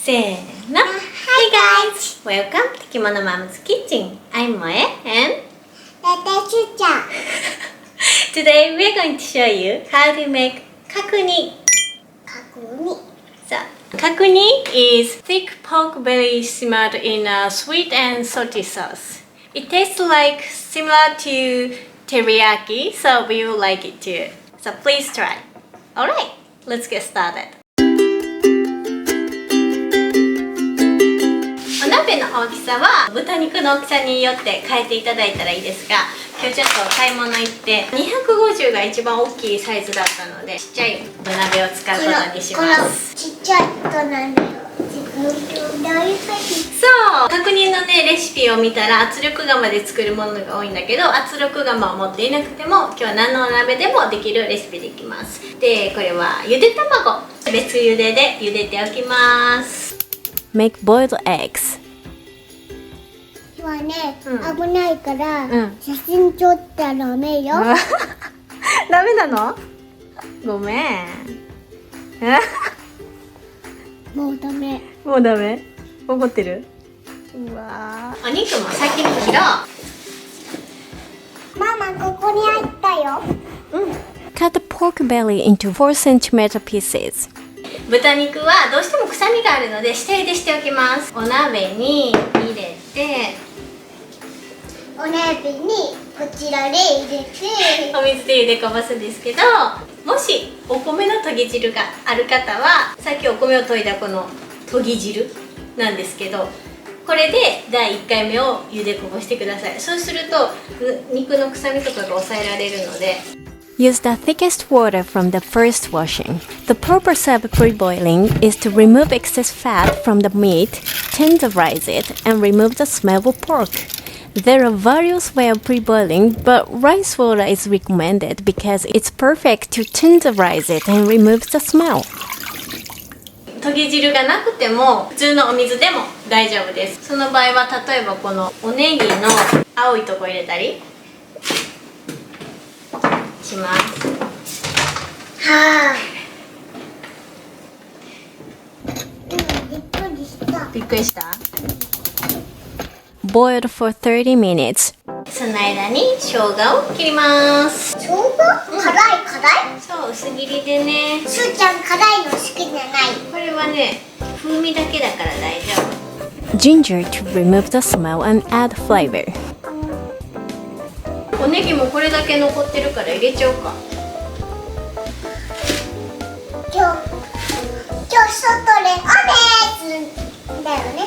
せーの Hey guys! Welcome to Kimono Mom's Kitchen. I'm Moe and today we're going to show you how to make kakuni. So, kakuni is thick pork belly simmered in a sweet and salty sauce. It tastes like similar to teriyaki, so we will like it too. So please try. Alright, let's get started. お鍋の大きさは豚肉の大きさによって変えていただいたらいいですが、今日ちょっと買い物行って250が一番大きいサイズだったので、ちっちゃい土鍋を使うことにします。ちっちゃい土鍋をそう、確認のねレシピを見たら圧力釜で作るものが多いんだけど、圧力釜を持っていなくても今日は何のお鍋でもできるレシピできます。で、これはゆで卵、別茹でで茹でておきます。 Make boiled eggs. 今ね、危ないから、写真撮ったらダメよ。ダメなの？ごめん。もうダメ。もうダメ？怒ってる？うわー。お肉も先に切ろう。ママ、ここに入ったよ。Cut the pork belly into 4cm pieces. 豚肉はどうしても臭みがあるので下茹でしておきます。お鍋に入れて、お鍋にこちらで入れて、お水で茹でこぼすんですけど、もしお米のとぎ汁がある方は、さっきお米を研いだこのとぎ汁なんですけど、これで第1回目を茹でこぼしてください。そうすると肉の臭みとかが抑えられるので。Use the thickest water from the first washing. The purpose of pre-boiling is to remove excess fat from the meat, tenderize it, and remove the smell of pork. There are various ways of pre-boiling, but rice water is recommended because it's perfect to tenderize it and remove the smell. とぎ汁がなくても普通のお水でも大丈夫です。その場合は例えばこのおネギの青いとこ入れたりします。はあ。びっくりした。びっくりした？ Boiled for 30 minutes. その間に生姜を切ります。生姜？辛い？そう、薄切りでね。すーちゃん辛いの好きじゃない。これはね、風味だけだから大丈夫。 Ginger to remove the smell and add flavor. おネギもこれだけ残ってるから入れちゃおうか。今日外で雨だよね。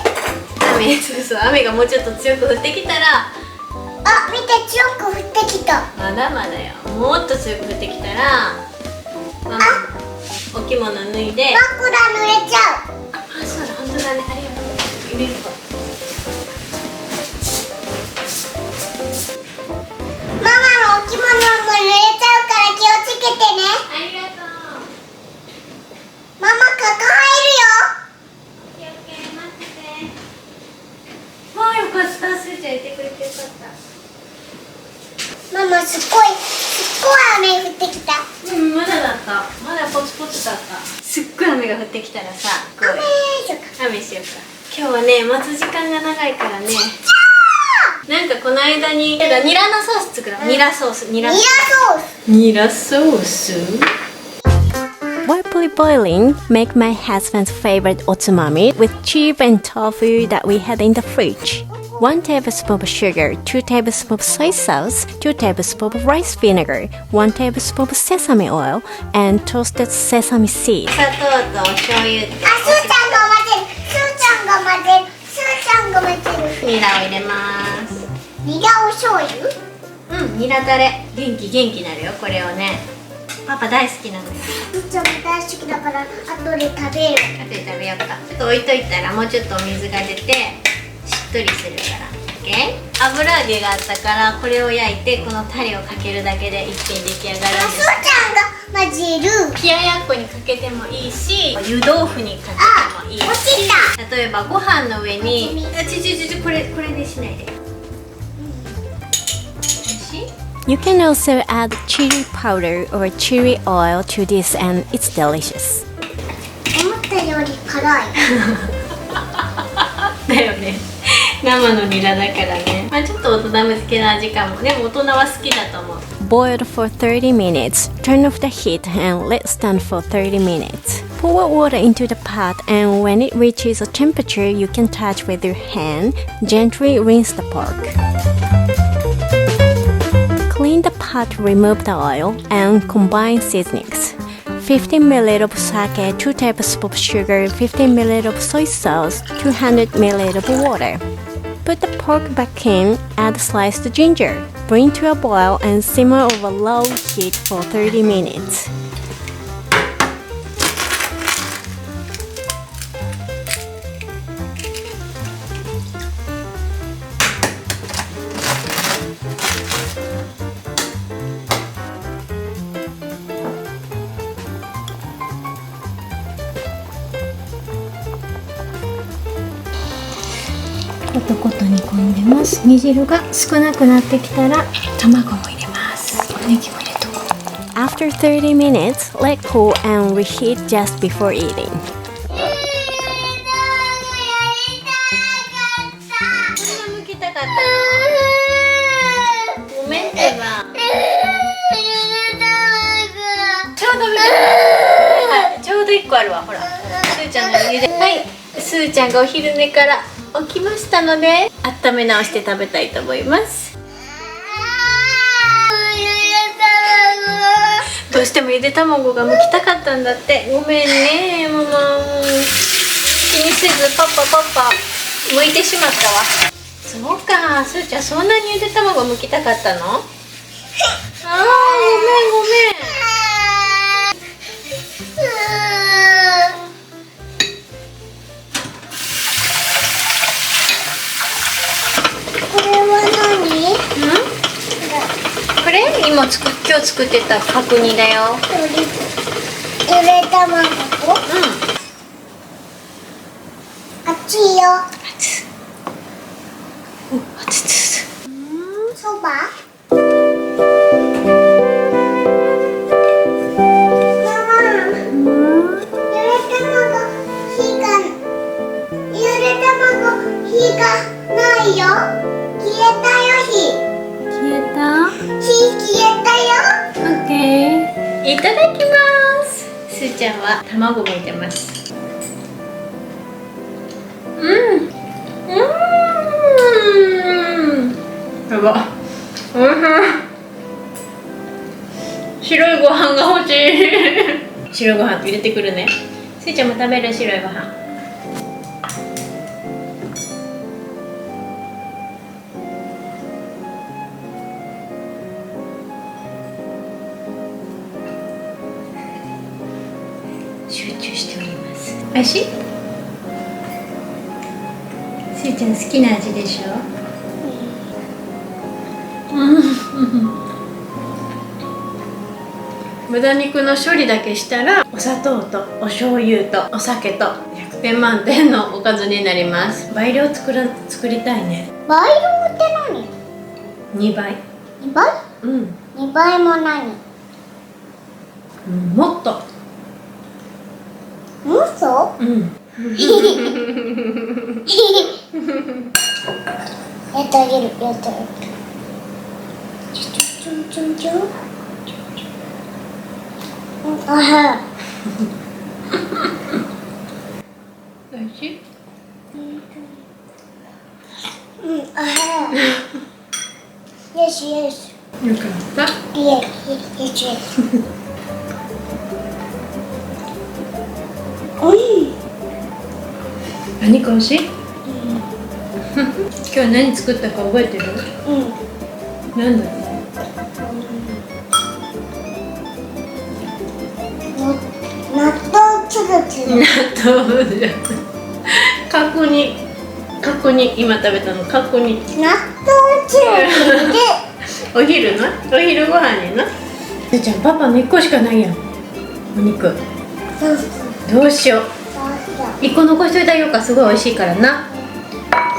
そう、雨がもうちょっと強く降ってきたら、あ、見て、強く降ってきた。まだまだよ。もっと強く降ってきたら、お着物脱いで。枕濡れちゃう。あ、そうだ、本当だね。ありがとう。入れるか。ママのお着物も濡れちゃうから気をつけてね。ありがとう。ママ、抱えるよ。オッケーオッケー、待ってて。わあ、よかった。すーちゃんいてくれてよかった。ママ、すっごい雨降ってきた。まだだった。まだポツポツだった。すっごい雨が降ってきたらさ、雨しようか。今日はね、待つ時間が長いからね。なんかこの間にニラのソース作ろう。ニラソース。While pre-boiling, make my husband's favorite otsumami with cheese and tofu that we had in the fridge. 1 tablespoon of sugar, 2 tablespoons of soy sauce, 2 tablespoons of rice vinegar, 1 tablespoon of sesame oil, and toasted sesame seed. 砂糖とお醤油って。すーちゃんが混ぜる。ニラを入れます。ニラお醤油？ニラタレ。元気になるよ、これをね。パパ大好きなのよ。すーちゃんも大好きだから、後で食べる。後で食べようか。ちょっと置いといたらもうちょっとお水が出てしっとりするから。油揚げがあったからこれを焼いてこのタレをかけるだけで一品出来上がるんです。すーちゃんが混ぜる。冷ややっこにかけてもいいし、湯豆腐にかけてもいいし、落ちた。例えばご飯の上にこれでしないで。You can also add chili powder or chili oil to this and it's delicious. 辛い。だよね。生のニラだからね。まあちょっと大人向けな味かも。でも大人は好きだと思う。Boiled for 30 minutes. Turn off the heat and let stand for 30 minutes. Pour water into the pot, and when it reaches a temperature you can touch with your hand, gently rinse the pork. Clean the pot, remove the oil, and combine seasonings. 15 ml of sake, 2 tablespoons of sugar, 15 ml of soy sauce, 200 ml of water. Put the pork back in, add sliced ginger. Bring to a boil and simmer over low heat for 30 minutes.コトコト煮込んでます。煮汁が少なくなってきたら卵も入れます。おネギも入れとこう。 After 30 minutes, let cool and reheat just before eating. むきたかったの？ごめんってば。ちょうどちょうど1個あるわ。ほら、すーちゃんの家で。はい、すーちゃんがお昼寝から起きましたので、温め直して食べたいと思います。どうしてもゆで卵が剥きたかったんだって。ごめんねママ。気にせずパパ剥いてしまったわ。そうか、すーちゃんそんなにゆで卵剥きたかったの？あー、ごめん。これ今日作ってた角煮だよ。ゆで卵？熱いよ。熱。そば？火がないよ。消えたよ、火。消えた？消えたよ。オッケー。いただきます。すーちゃんは卵もいてます。やば。白いご飯が欲しい。白いご飯入れてくるね。すーちゃんも食べる白いご飯。集中しております。おいしい？すーちゃん好きな味でしょ？豚肉の処理だけしたらお砂糖とお醤油とお酒と100点満点のおかずになります。倍量作りたいね。倍量って何？ 2倍。2倍？うん、 2倍も何？もっと。嘘？うん。やってあげる。ちょ。あは。おいしい？あは。よし。よかった。よし。何か美味しい？今日何作ったか覚えてる？なんだろう？納豆つぶつぶ。納豆じゃん。角煮今食べたの角煮。納豆つぶつぶで。お昼ご飯にな。すーちゃんパパの1個しかないやん。お肉。どうしよう。1個残しといてあげようか。すごい美味しいからな。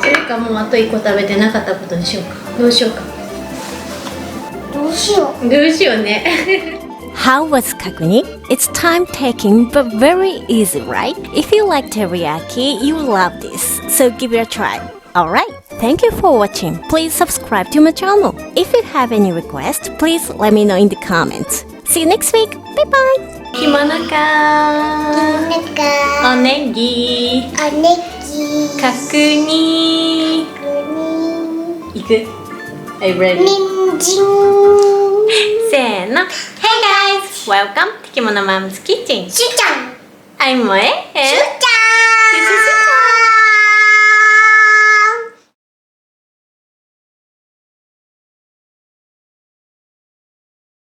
それかもうあと1個食べてなかったことにしようか。どうしようか。どうしよう。どうしようね。How was Kakuni? It's time-taking but very easy, right? If you like teriyaki, you will love this, so give it a try. Alright, thank you for watching. Please subscribe to my channel. If you have any requests, please let me know in the comments. See you next week. Bye bye. 着物かなんか、おネギおねぎ、角煮いく Are you ready? にんじん。せーの Hey guys! Welcome to 着物 Mom's Kitchen しゅうちゃん。 I'm Moe しゅ and